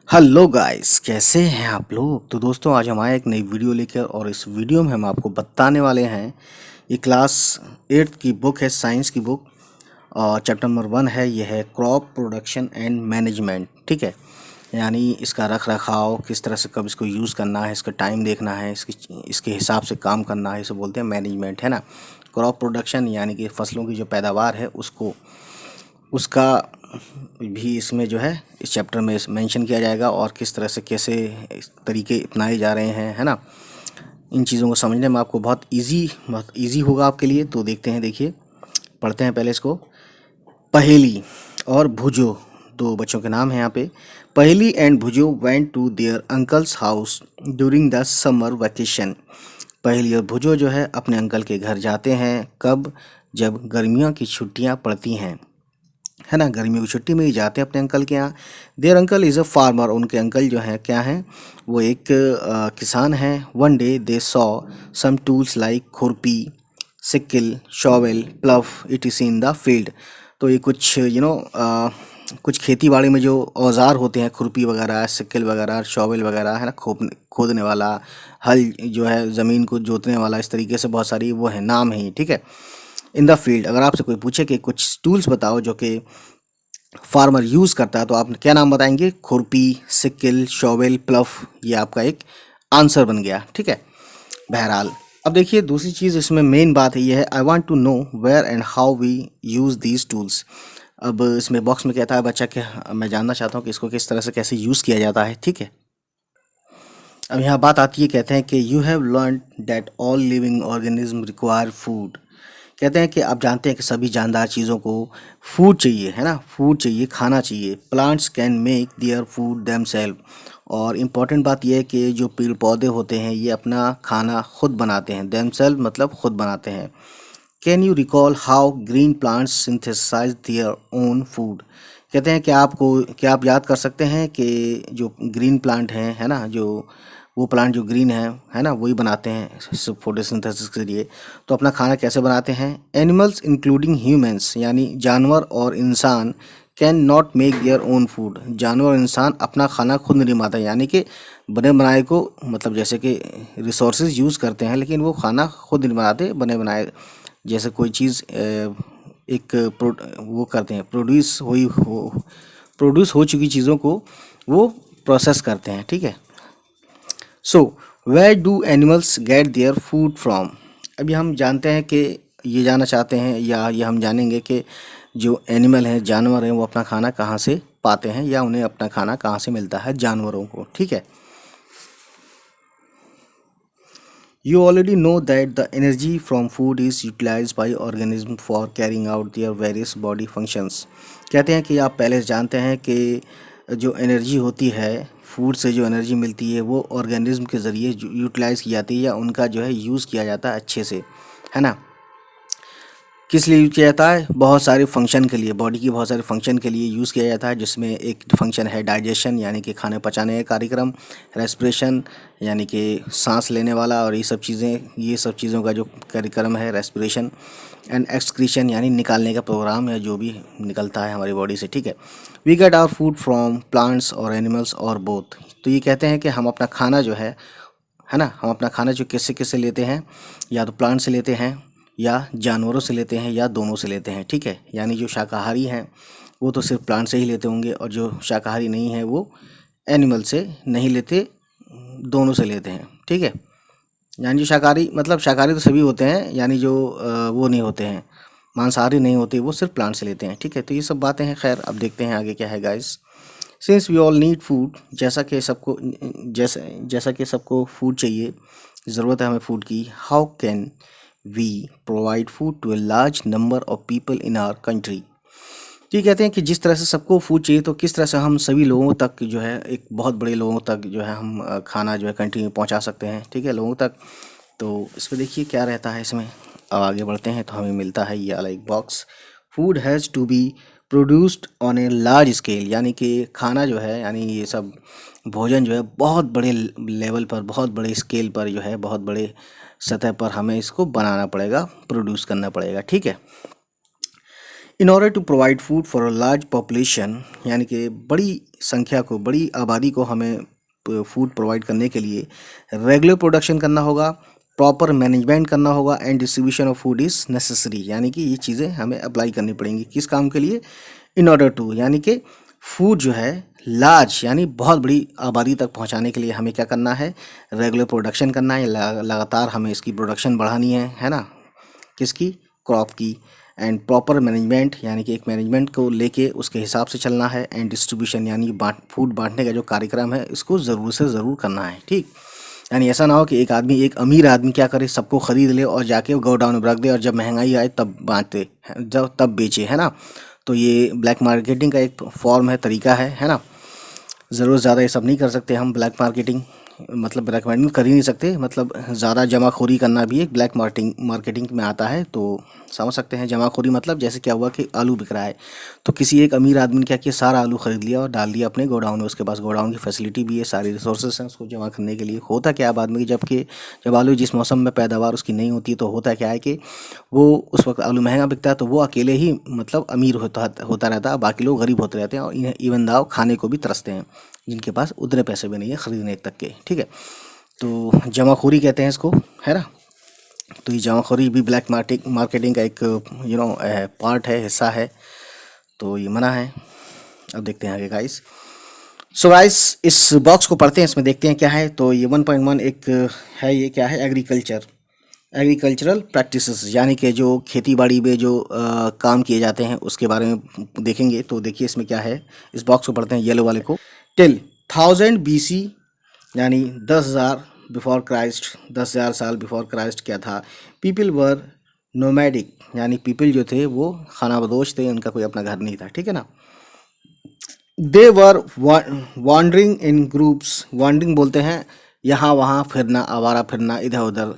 Hello guys, कैसे हैं आप लोग। तो दोस्तों, आज हम आए एक नई वीडियो लेकर और इस वीडियो में हम आपको बताने वाले हैं। ये क्लास 8th की बुक है, साइंस की बुक, और चैप्टर नंबर 1 है। यह है क्रॉप प्रोडक्शन एंड मैनेजमेंट। ठीक है, यानी इसका रख रखाव, किस तरह से कब इसको यूज़ करना है, इसका टाइम देखना है, इसके हिसाब से काम करना है, इसे बोलते हैं मैनेजमेंट, है ना। क्रॉप प्रोडक्शन यानी कि फसलों की जो पैदावार है उसका भी इसमें जो है इस चैप्टर में मेंशन किया जाएगा, और किस तरह से कैसे इस तरीके अपनाए जा रहे हैं, है ना। इन चीज़ों को समझने में आपको बहुत इजी होगा आपके लिए। तो देखते हैं, देखिए, पढ़ते हैं पहले इसको। पहेली और भुजो, दो बच्चों के नाम हैं यहाँ पे। Paheli and Bhujo went to their uncle's house during the summer vacation. Paheli और भुजो जो है अपने अंकल के घर जाते हैं, कब? जब गर्मियों की छुट्टियाँ पड़ती हैं, है ना। गर्मियों की छुट्टी में ही जाते हैं अपने अंकल के यहाँ। Their uncle is a farmer. उनके अंकल जो हैं क्या हैं, वो एक किसान हैं। One day they saw some tools like khurpi, sickle, shovel, plough it is in the field. तो ये कुछ कुछ खेती बाड़ी में जो औजार होते हैं, खुरपी वगैरह, सिक्किल वगैरह, शॉवेल वगैरह, है ना, खोदने वाला, हल जो है ज़मीन को जोतने वाला, इस तरीके से बहुत सारी वो है, नाम है, ठीक है। इन द फील्ड, अगर आपसे कोई पूछे कि कुछ टूल्स बताओ जो कि फार्मर यूज़ करता है, तो आप क्या नाम बताएंगे? खुरपी, सिक्किल, शॉवेल, प्लफ। ये आपका एक आंसर बन गया, ठीक है। बहरहाल, अब देखिए, दूसरी चीज़ इसमें मेन बात है, ये है I want to know where and how we use these tools. अब इसमें बॉक्स में कहता है बच्चा कि मैं जानना चाहता हूँ कि इसको किस तरह से कैसे यूज़ किया जाता है, ठीक है। अब यहाँ बात आती है, कहते हैं कि you have learn that all living organism require food. कहते हैं कि आप जानते हैं कि सभी जानदार चीज़ों को फूड चाहिए, है ना, फूड चाहिए, खाना चाहिए। Plants can make their food themselves. और इम्पॉर्टेंट बात यह है कि जो पेड़ पौधे होते हैं ये अपना खाना खुद बनाते हैं। देमसेल्फ मतलब खुद बनाते हैं। Can you recall how green plants synthesise their own food. कहते हैं कि क्या आप याद कर सकते हैं कि जो ग्रीन प्लांट हैं, है ना, जो वो प्लांट जो ग्रीन है ना, वही बनाते हैं फोटोसिंथेसिस के लिए। तो अपना खाना कैसे बनाते हैं? एनिमल्स इंक्लूडिंग ह्यूमंस, यानी जानवर और इंसान, can not make their own food. जानवर और इंसान अपना खाना खुद नहीं बनाता, यानी कि बने बनाए को, मतलब जैसे कि रिसोर्सेज यूज़ करते हैं, लेकिन वो खाना खुद नहीं बनाते। बने बनाए जैसे कोई चीज़ वो करते हैं, प्रोड्यूस हो चुकी चीज़ों को वो प्रोसेस करते हैं, ठीक है। So where do animals get their food from. अभी हम जानते हैं कि ये जानना चाहते हैं, या ये हम जानेंगे कि जो एनिमल हैं, जानवर हैं, वो अपना खाना कहाँ से पाते हैं, या उन्हें अपना खाना कहाँ से मिलता है, जानवरों को, ठीक है। You already know that the energy from food is utilized by organism for carrying out their various body functions। कहते हैं कि आप पहले से जानते हैं कि जो एनर्जी होती है, फूड से जो एनर्जी मिलती है, वो ऑर्गेनिज्म के ज़रिए यूटिलाइज़ की जाती है, या उनका जो है यूज़ किया जाता है अच्छे से, है ना। किस लिए यूज़ किया जाता है? बहुत सारे फंक्शन के लिए, बॉडी की बहुत सारे फंक्शन के लिए यूज़ किया जाता है, जिसमें एक फंक्शन है डाइजेशन, यानी कि खाने पचाने का कार्यक्रम। रेस्पिरेशन, यानी कि सांस लेने वाला, और ये सब चीज़ों का जो कार्यक्रम है, रेस्पिरेशन। एंड एक्सक्रीशन, यानी निकालने का प्रोग्राम, या जो भी निकलता है हमारी बॉडी से, ठीक है। We get our food from plants और एनिमल्स और बोथ। तो ये कहते हैं कि हम अपना खाना जो है ना, हम अपना खाना जो किससे किससे लेते हैं, या तो प्लांट से लेते हैं, या जानवरों से लेते हैं, या दोनों से लेते हैं, ठीक है। यानी जो शाकाहारी हैं वो तो सिर्फ प्लांट से ही लेते होंगे, और जो शाकाहारी नहीं है वो एनिमल से नहीं लेते, दोनों से लेते हैं, ठीक है। यानी जो शाकाहारी, मतलब शाकाहारी तो सभी होते हैं, यानी जो वो नहीं होते हैं, मांसाहारी नहीं होते, वो सिर्फ प्लांट से लेते हैं, ठीक है। तो ये सब बातें हैं। खैर, अब देखते हैं आगे क्या है guys. Since we all need food, जैसा कि सबको फूड चाहिए, ज़रूरत है हमें फूड की। How can we provide food to a large number of people in our country. तो ये कहते हैं कि जिस तरह से सबको फूड चाहिए, तो किस तरह से हम सभी लोगों तक जो है, एक बहुत बड़े लोगों तक जो है, हम खाना जो है कंट्री में पहुंचा सकते हैं, ठीक है, लोगों तक। तो इसमें देखिए क्या रहता है इसमें। अब आगे बढ़ते हैं तो हमें मिलता है ये वाला एक box. Food has to be produced on a large scale, यानी कि खाना जो है, यानी ये सब भोजन जो है बहुत बड़े लेवल पर, बहुत बड़े स्केल पर जो है, बहुत बड़े सतह पर हमें इसको बनाना पड़ेगा, प्रोड्यूस करना पड़ेगा, ठीक है। In order to provide food for a large population, यानी कि बड़ी संख्या को, बड़ी आबादी को हमें फूड प्रोवाइड करने के लिए रेगुलर प्रोडक्शन करना होगा, प्रॉपर मैनेजमेंट करना होगा, and distribution of food is necessary, यानी कि ये चीज़ें हमें अप्लाई करनी पड़ेंगी। किस काम के लिए? इन ऑर्डर टू, यानी कि फूड जो है लार्ज यानी बहुत बड़ी आबादी तक पहुंचाने के लिए हमें क्या करना है? रेगुलर प्रोडक्शन करना है, लगातार हमें इसकी प्रोडक्शन बढ़ानी है ना? किसकी? क्रॉप की। एंड प्रॉपर मैनेजमेंट, यानी कि एक मैनेजमेंट को लेके उसके हिसाब से चलना है। एंड डिस्ट्रीब्यूशन, यानी फूड बांटने का जो कार्यक्रम है इसको ज़रूर से ज़रूर करना है, ठीक। यानी ऐसा ना हो कि एक अमीर आदमी क्या करे, सबको खरीद ले और जाके गोडाउन में रख दे और जब महंगाई आए तब बांटे, जब तब बेचे, है ना। तो ये ब्लैक मार्केटिंग का एक फॉर्म है, तरीका है ना। ज़रूर ज़्यादा ये सब नहीं कर सकते हम, ब्लैक मार्केटिंग मतलब ब्लैक मार्केटिंग कर ही नहीं सकते, मतलब ज़्यादा जमाखोरी करना भी एक ब्लैक मार्केटिंग में आता है। तो समझ सकते हैं जमाखोरी मतलब जैसे क्या हुआ कि आलू बिक रहा है, तो किसी एक अमीर आदमी ने क्या किया, सारा आलू खरीद लिया और डाल दिया अपने गोडाउन में। उसके पास गोडाउन की फैसिलिटी भी है, सारी रिसोर्सेस हैं उसको जमा करने के लिए। होता क्या है बाद में, जब आलू जिस मौसम में पैदावार उसकी नहीं होती, तो होता क्या है कि वो उस वक्त आलू महंगा बिकता है, तो वो अकेले ही मतलब अमीर होता रहता है, बाकी लोग गरीब होते रहते हैं और इन्हें इवन दाव खाने को भी तरसते हैं, जिनके पास उतने पैसे भी नहीं है ख़रीदने तक के, ठीक है। तो जमाखोरी कहते हैं इसको, है ना। तो ये जमाखोरी भी ब्लैक मार्केटिंग का एक पार्ट है, हिस्सा है, तो ये मना है। अब देखते हैं आगे गाइस। सो गाइस इस बॉक्स को पढ़ते हैं, इसमें देखते हैं क्या है। तो ये 1.1 एक है, ये क्या है? एग्रीकल्चरल प्रैक्टिसेस, यानी कि जो खेती बाड़ी में जो काम किए जाते हैं उसके बारे में देखेंगे। तो देखिए इसमें क्या है, इस बॉक्स को पढ़ते हैं, येलो वाले को। टिल 1000 BC, यानी 10,000 बिफोर क्राइस्ट, 10,000 साल बिफोर क्राइस्ट क्या था? पीपल वर नोमैडिक, यानी पीपल जो थे वो खानाबदोश थे, उनका कोई अपना घर नहीं था, ठीक है ना। दे वर वॉन्डरिंग इन ग्रुप्स, वॉन्डरिंग बोलते हैं यहाँ वहाँ फिरना, आवारा फिरना, इधर उधर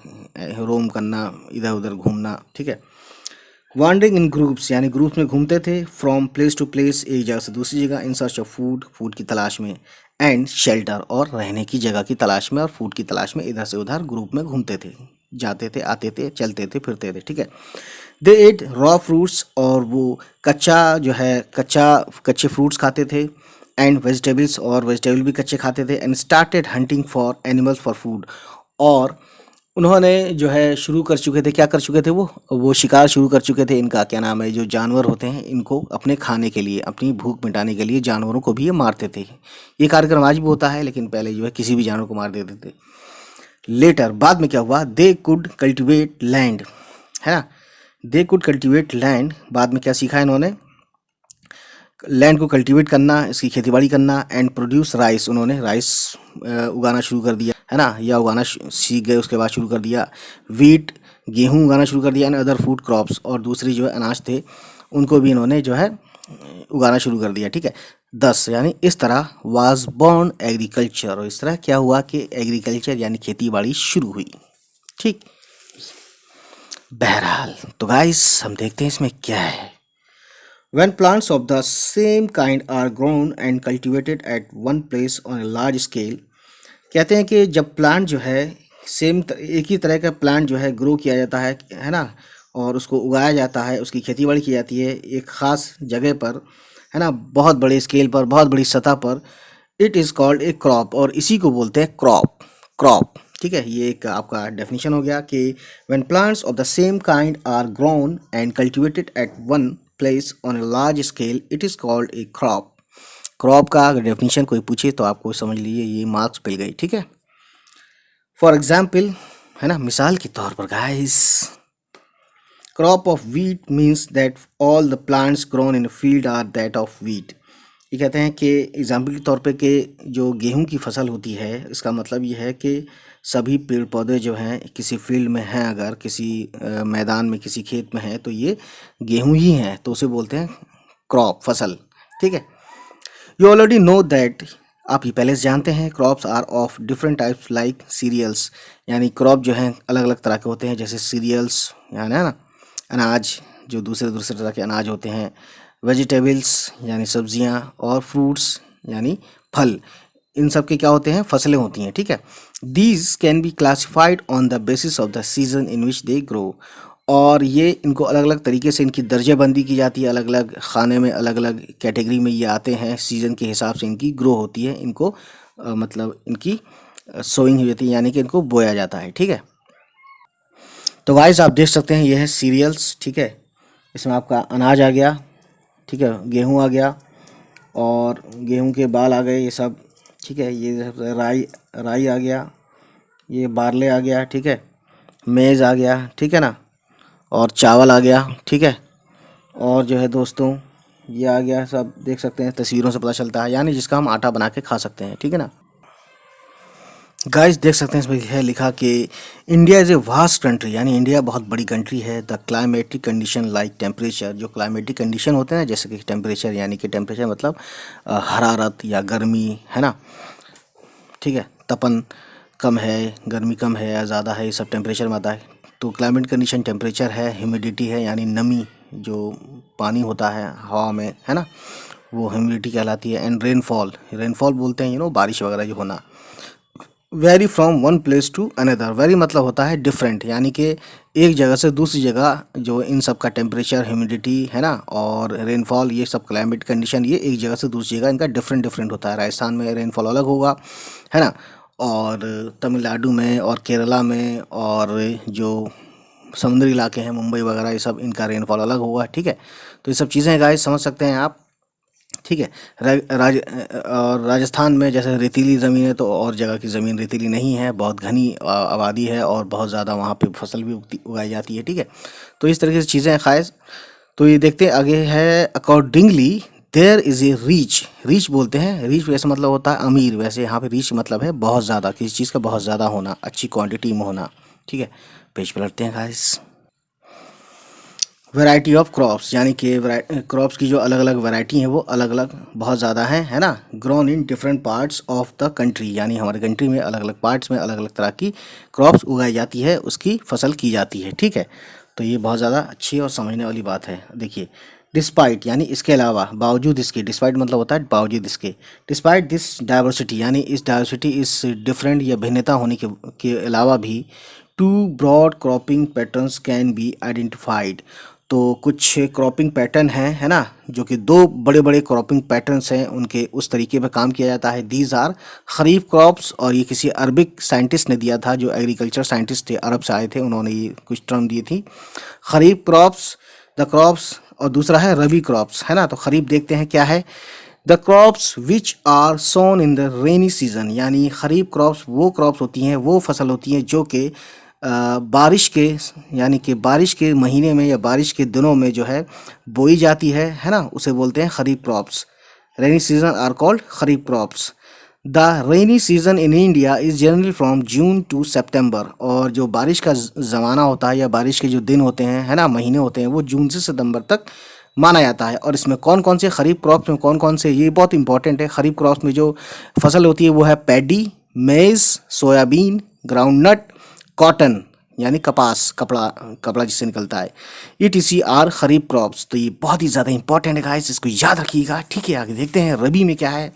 रोम करना, इधर उधर घूमना, ठीक है। वॉन्डरिंग इन ग्रुप्स, यानी ग्रुप्स में घूमते थे। फ्रॉम प्लेस टू प्लेस, एक जगह से दूसरी जगह। In search of food, food की तलाश में। एंड शेल्टर, और रहने की जगह की तलाश में और फूड की तलाश में इधर से उधर ग्रुप में घूमते थे, जाते थे, आते थे, चलते थे, फिरते थे, ठीक है। दे एट रॉ फ्रूट्स, और वो कच्चा जो है कच्चे फ्रूट्स खाते थे। एंड वेजिटेबल्स, और वेजिटेबल भी कच्चे खाते थे। And started hunting for animals for food, और उन्होंने जो है शुरू कर चुके थे, क्या कर चुके थे, वो शिकार शुरू कर चुके थे। इनका क्या नाम है, जो जानवर होते हैं इनको अपने खाने के लिए, अपनी भूख मिटाने के लिए जानवरों को भी ये मारते थे। ये कार्यक्रम आज भी होता है, लेकिन पहले जो है किसी भी जानवर को मार देते थे। लेटर, बाद में क्या हुआ, दे कुड कल्टिवेट लैंड, है ना। दे कुड कल्टिवेट लैंड, बाद में क्या सीखा इन्होंने? लैंड को कल्टीवेट करना, इसकी खेतीबाड़ी करना। एंड प्रोड्यूस राइस, उन्होंने राइस उगाना शुरू कर दिया, है ना, या उगाना सीख गए, उसके बाद शुरू कर दिया। वीट, गेहूं उगाना शुरू कर दिया। एंड अदर फूड क्रॉप्स, और दूसरी जो है अनाज थे उनको भी इन्होंने जो है उगाना शुरू कर दिया, ठीक है। 10, यानी इस तरह वाज बॉर्न एग्रीकल्चर, और इस तरह क्या हुआ कि एग्रीकल्चर यानी खेती बाड़ी शुरू हुई, ठीक। बहरहाल तो गाइस हम देखते हैं इसमें क्या है। When plants of the same kind are grown and cultivated at one place on a large scale, कहते हैं कि जब प्लांट जो है एक ही तरह का प्लांट जो है ग्रो किया जाता है ना, और उसको उगाया जाता है, उसकी खेतीबाड़ी की जाती है एक ख़ास जगह पर, है ना, बहुत बड़े स्केल पर, बहुत बड़ी सतह पर, it is called a crop, और इसी को बोलते हैं क्रॉप, ठीक है। ये एक आपका डेफिनेशन हो गया कि when plants of the same kind are grown and cultivated at one place on a large scale, it is called a crop का अगर डेफिनेशन कोई पूछे तो आपको समझ लीजिए ये मार्क्स मिल गई, ठीक है। फॉर एग्जाम्पल, है ना, मिसाल के तौर पर guys, crop of wheat means that all the plants grown in field are that of wheat. ये कहते हैं कि एग्जाम्पल के तौर पे कि जो गेहूं की फसल होती है, इसका मतलब ये है कि सभी पेड़ पौधे जो हैं किसी फील्ड में हैं, अगर किसी मैदान में, किसी खेत में है, तो ये गेहूं ही हैं, तो उसे बोलते हैं क्रॉप, फसल, ठीक है। यू ऑलरेडी नो दैट, आप ये पहले से जानते हैं, crops are of different types like cereals, यानी क्रॉप जो हैं अलग अलग तरह के होते हैं, जैसे सीरियल्स यानी, है ना, अनाज, जो दूसरे दूसरे तरह के अनाज होते हैं। वेजिटेबल्स यानी सब्जियां, और फ्रूट्स यानी फल, इन सब के क्या होते हैं, फसलें होती हैं, ठीक है। These can be classified on the basis of the season in which they grow, और ये इनको अलग अलग तरीके से इनकी दर्जेबंदी की जाती है, अलग अलग खाने में, अलग अलग कैटेगरी में ये आते हैं, सीज़न के हिसाब से इनकी ग्रो होती है, इनको मतलब इनकी सोइंग होती है, यानी कि इनको बोया जाता है। ठीक है, तो गाइस आप देख सकते हैं ये है सीरियल्स। ठीक है, इसमें आपका अनाज आ गया, ठीक है, गेहूँ आ गया और गेहूँ के बाल आ गए ये सब। ठीक है, ये राई राई आ गया, ये बारले आ गया, ठीक है, मेज़ आ गया, ठीक है ना, और चावल आ गया। ठीक है, और जो है दोस्तों ये आ गया, सब देख सकते हैं, तस्वीरों से पता चलता है, यानी जिसका हम आटा बना के खा सकते हैं। ठीक है ना गाइस, देख सकते हैं इसमें है लिखा कि India is a vast country, यानी इंडिया बहुत बड़ी कंट्री है। The climatic condition like temperature, जो क्लाइमेटिक कंडीशन होते हैं जैसे कि टेम्परेचर, यानी कि टेम्परेचर मतलब हरारत या गर्मी, है ना। ठीक है, तपन कम है, गर्मी कम है या ज़्यादा है, ये सब टेम्परेचर में आता है। तो क्लाइमेट कंडीशन टेम्परेचर है, ह्यूमिडिटी है यानी नमी, जो पानी होता है हवा में, है ना, वो ह्यूमिडिटी कहलाती है। एंड रेनफॉल, रेनफॉल बोलते हैं बारिश वगैरह जो होना। Vary from one place to another, vary मतलब होता है डिफरेंट, यानी कि एक जगह से दूसरी जगह जो इन सब का टेम्परेचर, ह्यूमिडिटी, है ना, और रेनफॉल, ये सब क्लाइमेट कंडीशन ये एक जगह से दूसरी जगह इनका डिफरेंट डिफरेंट होता है। राजस्थान में रेनफॉल अलग होगा, है ना, और तमिलनाडु में और केरला में और जो समुद्री इलाके हैं मुंबई वगैरह, ये सब इनका रेनफॉल अलग होगा। ठीक है, तो ये सब चीज़ें गाइस समझ सकते हैं आप। ठीक है, और राजस्थान में जैसे रेतीली ज़मीन है, तो और जगह की ज़मीन रेतीली नहीं है, बहुत घनी आबादी है और बहुत ज़्यादा वहाँ पे फसल भी उगाई जाती है। ठीक है, तो इस तरीके से चीज़ें हैं खास। तो ये देखते हैं आगे है, accordingly there is a reach, reach बोलते हैं, रीच वैसे मतलब होता है अमीर, वैसे यहाँ पे रीच मतलब है बहुत ज़्यादा, किसी चीज़ का बहुत ज़्यादा होना, अच्छी क्वांटिटी में होना। ठीक है, पेज पलटते हैं गाइस। वैरायटी ऑफ क्रॉप्स, यानी कि क्रॉप्स की जो अलग अलग वैरायटी हैं वो अलग अलग बहुत ज़्यादा हैं, है ना। Grown in different parts of the country, यानी हमारे कंट्री में अलग अलग पार्ट्स में अलग अलग तरह की क्रॉप्स उगाई जाती है, उसकी फसल की जाती है। ठीक है, तो ये बहुत ज़्यादा अच्छी और समझने वाली बात है। देखिए, डिस्पाइट यानी इसके अलावा, बावजूद इसके, डिस्पाइट मतलब होता है बावजूद इसके, डिस्पाइट दिस डाइवर्सिटी, यानी इस डाइवर्सिटी, इस डिफरेंट या भिन्नता होने के अलावा भी, two broad cropping patterns can be identified, तो कुछ क्रॉपिंग पैटर्न हैं, है ना, जो कि दो बड़े बड़े क्रॉपिंग पैटर्न्स हैं, उनके उस तरीके पर काम किया जाता है। दीज आर खरीफ क्रॉप्स, और ये किसी अरबिक साइंटिस्ट ने दिया था, जो एग्रीकल्चर साइंटिस्ट थे, अरब से आए थे, उन्होंने ये कुछ टर्म दी थी। खरीफ क्रॉप्स, द क्रॉप्स, और दूसरा है रबी क्रॉप्स, है ना। तो खरीफ देखते हैं क्या है, the crops which are sown in the rainy season, यानी खरीफ क्रॉप्स वो क्रॉप्स होती हैं, वो फसल होती हैं जो कि बारिश के, यानी कि बारिश के महीने में या बारिश के दिनों में जो है बोई जाती है ना, उसे बोलते हैं kharif crops. Rainy season are called kharif crops. The rainy season in India is generally from June to September, और जो बारिश का ज़माना होता है या बारिश के जो दिन होते हैं, है ना, महीने होते हैं, वो जून से सितंबर तक माना जाता है। और इसमें कौन कौन से खरीफ क्रॉप्स में कौन कौन से, ये बहुत इंपॉर्टेंट है, खरीफ क्रॉप्स में जो फसल होती है वो है पैडी, मेज़, सोयाबीन, ग्राउंडनट, कॉटन, यानी कपास, कपड़ा, कपड़ा जिससे निकलता है, ETCR खरीफ क्रॉप्स। तो ये बहुत ही ज़्यादा इंपॉर्टेंट है गाइस, इसको याद रखिएगा। ठीक है, आगे देखते हैं रबी में क्या है।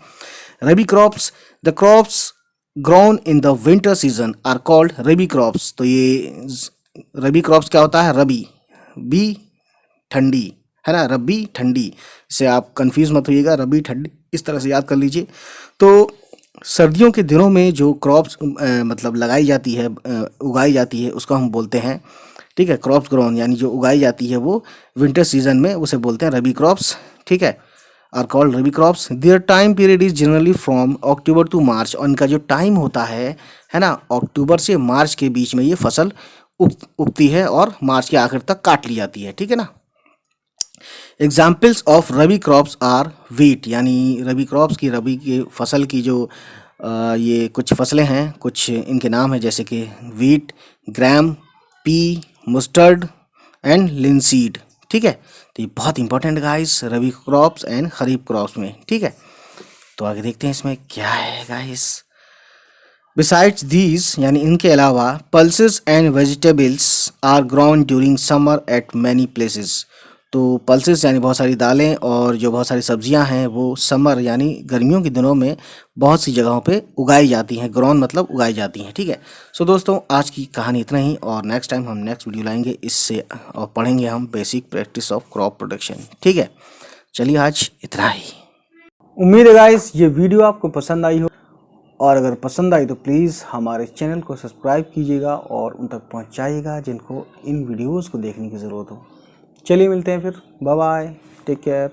Rabi crops, the crops grown in the winter season are called rabi crops. तो ये रबी क्रॉप्स क्या होता है, रबी, बी ठंडी, है ना, रबी ठंडी, इससे आप कंफ्यूज मत होइएगा, रबी ठंडी इस तरह से याद कर लीजिए। तो सर्दियों के दिनों में जो क्रॉप्स मतलब लगाई जाती है, उगाई जाती है, उसको हम बोलते हैं, ठीक है, क्रॉप्स ग्रोन, यानी जो उगाई जाती है वो विंटर सीजन में, उसे बोलते हैं रबी क्रॉप्स। ठीक है, are called rabi crops. Their time period is generally from October to March, और इनका जो टाइम होता है ना, अक्टूबर से मार्च के बीच में ये फसल उगती है और मार्च के आखिर तक काट ली जाती है। ठीक है ना। Examples of rabi crops are wheat, यानी रबी क्रॉप्स की, रबी की फसल की जो ये कुछ फसलें हैं, कुछ इनके नाम हैं, जैसे कि wheat, gram, P, mustard and linseed. ठीक है, तो ये बहुत important guys, rabi crops and kharif crops में। ठीक है, तो आगे देखते हैं इसमें क्या है गाइस। बिसाइड्स दीज, यानी इनके अलावा, pulses and vegetables are grown during summer at many places. तो पल्सेस यानी बहुत सारी दालें और जो बहुत सारी सब्जियां हैं वो समर यानी गर्मियों के दिनों में बहुत सी जगहों पे उगाई जाती हैं। ग्रोन मतलब उगाई जाती हैं, ठीक है। सो दोस्तों आज की कहानी इतना ही, और नेक्स्ट टाइम हम नेक्स्ट वीडियो लाएंगे इससे और पढ़ेंगे हम basic practice of crop production, ठीक है। चलिए आज इतना ही। उम्मीद है गाइस ये वीडियो आपको पसंद आई हो, और अगर पसंद आई तो प्लीज़ हमारे चैनल को सब्सक्राइब कीजिएगा और उन तक पहुंचाइएगा जिनको इन वीडियोस को देखने की ज़रूरत हो। चलिए मिलते हैं फिर, बाय बाय, टेक केयर।